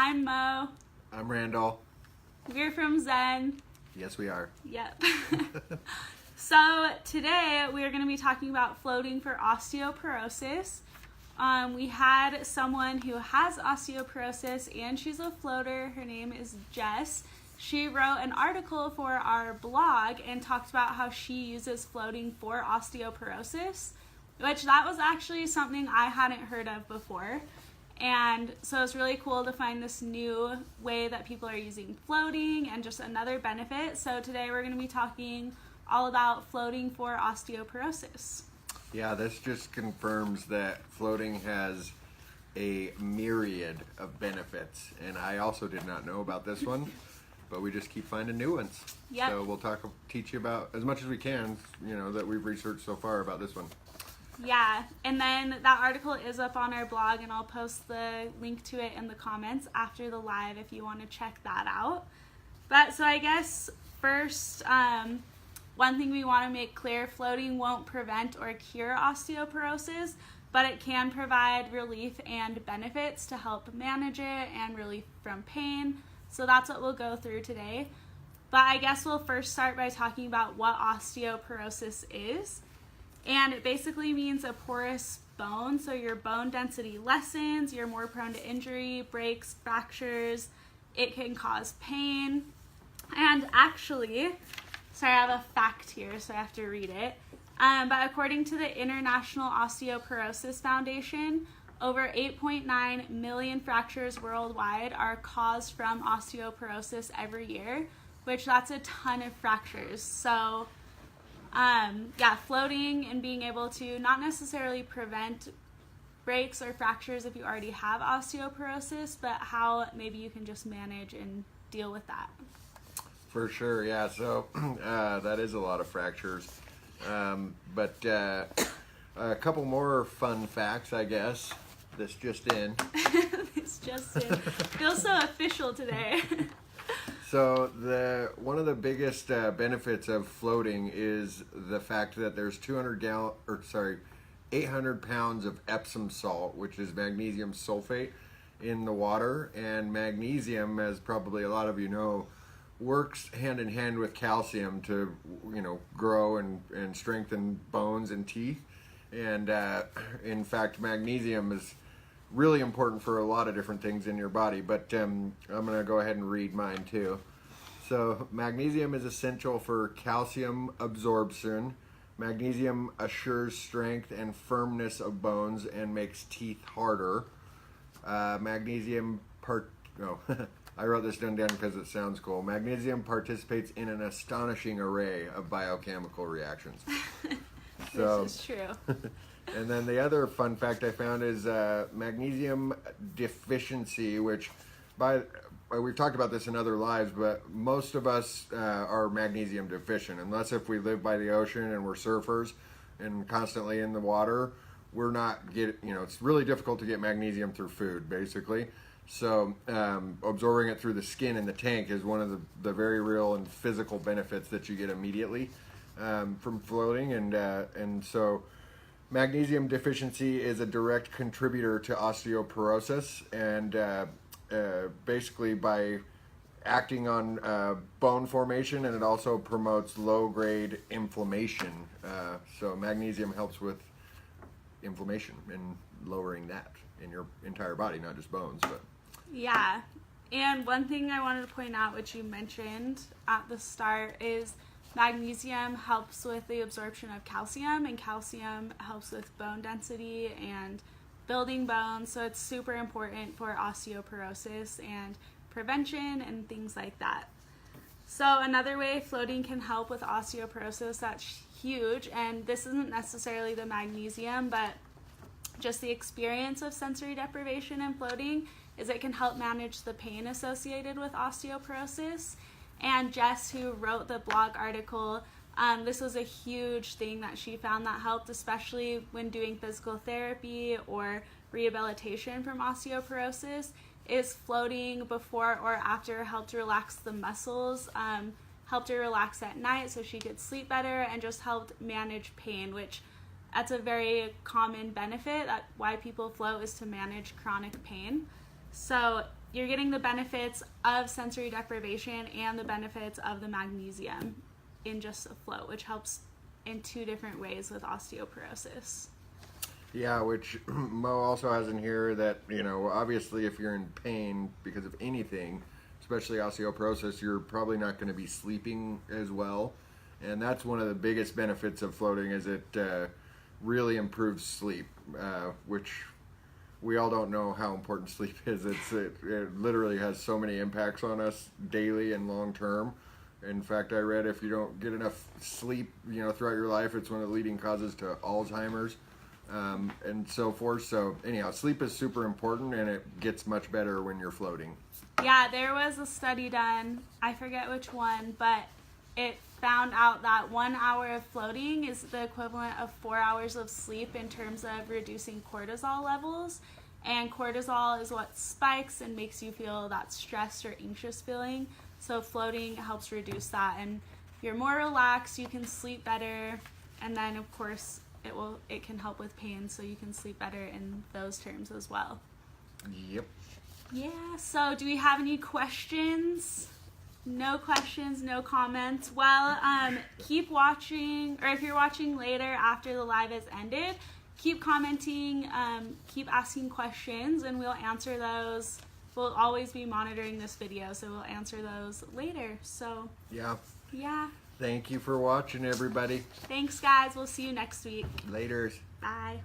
I'm Mo. I'm Randall. We're from Zen. Yes, we are. Yep. So today we are going to be talking about floating for osteoporosis. We had someone who has osteoporosis and she's a floater. Her name is Jess. She wrote an article for our blog and talked about how she uses floating for osteoporosis, which that was actually something I hadn't heard of before. And so it's really cool to find this new way that people are using floating and just another benefit. So today we're going to be talking all about floating for osteoporosis. Yeah, this just confirms that floating has a myriad of benefits. And I also did not know about this one, but we just keep finding new ones. Yep. So we'll teach you about as much as we can, that we've researched so far about this one. Yeah, and then that article is up on our blog, and I'll post the link to it in the comments after the live if you want to check that out. But so I guess first, one thing we want to make clear, floating won't prevent or cure osteoporosis, but it can provide relief and benefits to help manage it and relief from pain. So that's what we'll go through today. But I guess we'll first start by talking about what osteoporosis is. And it basically means a porous bone, so your bone density lessens, you're more prone to injury, breaks, fractures, it can cause pain. And actually, sorry, I have a fact here, so I have to read it. But according to the International Osteoporosis Foundation, over 8.9 million fractures worldwide are caused from osteoporosis every year, which that's a ton of fractures. So floating and being able to not necessarily prevent breaks or fractures if you already have osteoporosis, but how maybe you can just manage and deal with that. For sure, yeah. So that is a lot of fractures. But a couple more fun facts, I guess. This just in. This just in. Feels so official today. So one of the biggest benefits of floating is the fact that there's 800 pounds of Epsom salt, which is magnesium sulfate, in the water. And magnesium, as probably a lot of you know, works hand in hand with calcium to grow and strengthen bones and teeth. And in fact, magnesium is really important for a lot of different things in your body, but I'm going to go ahead and read mine too. So magnesium is essential for calcium absorption. Magnesium assures strength and firmness of bones and makes teeth harder. I wrote this down because it sounds cool. Magnesium participates in an astonishing array of biochemical reactions. This is true. And then the other fun fact I found is magnesium deficiency, which we've talked about this in other lives, but most of us are magnesium deficient. Unless if we live by the ocean and we're surfers and constantly in the water, we're not it's really difficult to get magnesium through food, basically. So absorbing it through the skin in the tank is one of the very real and physical benefits that you get immediately from floating. And so magnesium deficiency is a direct contributor to osteoporosis, and basically by acting on bone formation, and it also promotes low-grade inflammation. So magnesium helps with inflammation and lowering that in your entire body, not just bones. But yeah, and one thing I wanted to point out, which you mentioned at the start, is magnesium helps with the absorption of calcium, and calcium helps with bone density and building bones, so it's super important for osteoporosis and prevention and things like that. So another way floating can help with osteoporosis that's huge, and this isn't necessarily the magnesium, but just the experience of sensory deprivation and floating, is it can help manage the pain associated with osteoporosis. And Jess, who wrote the blog article, this was a huge thing that she found that helped, especially when doing physical therapy or rehabilitation from osteoporosis, is floating before or after helped relax the muscles, helped her relax at night so she could sleep better, and just helped manage pain, which that's a very common benefit. That why people float is to manage chronic pain. So you're getting the benefits of sensory deprivation and the benefits of the magnesium in just a float, which helps in 2 different ways with osteoporosis. Yeah, which Mo also has in here that, you know, obviously if you're in pain because of anything, especially osteoporosis, you're probably not going to be sleeping as well. And that's one of the biggest benefits of floating, is it really improves sleep, which we all don't know how important sleep is. It literally has so many impacts on us daily and long term. In fact, I read if you don't get enough sleep, you know, throughout your life, it's one of the leading causes to Alzheimer's, and so forth. So anyhow, sleep is super important, and it gets much better when you're floating. Yeah, there was a study done, I forget which one, but it found out that 1 hour of floating is the equivalent of 4 hours of sleep in terms of reducing cortisol levels. And cortisol is what spikes and makes you feel that stressed or anxious feeling. So floating helps reduce that, and you're more relaxed, you can sleep better, and then of course it can help with pain, so you can sleep better in those terms as well. Yep. Yeah, so do we have any questions? No questions, no comments. Well, keep watching, or if you're watching later after the live has ended, keep commenting, keep asking questions, and we'll answer those. We'll always be monitoring this video, so we'll answer those later. So, Yeah. yeah. Thank you for watching, everybody. Thanks, guys. We'll see you next week. Laters. Bye.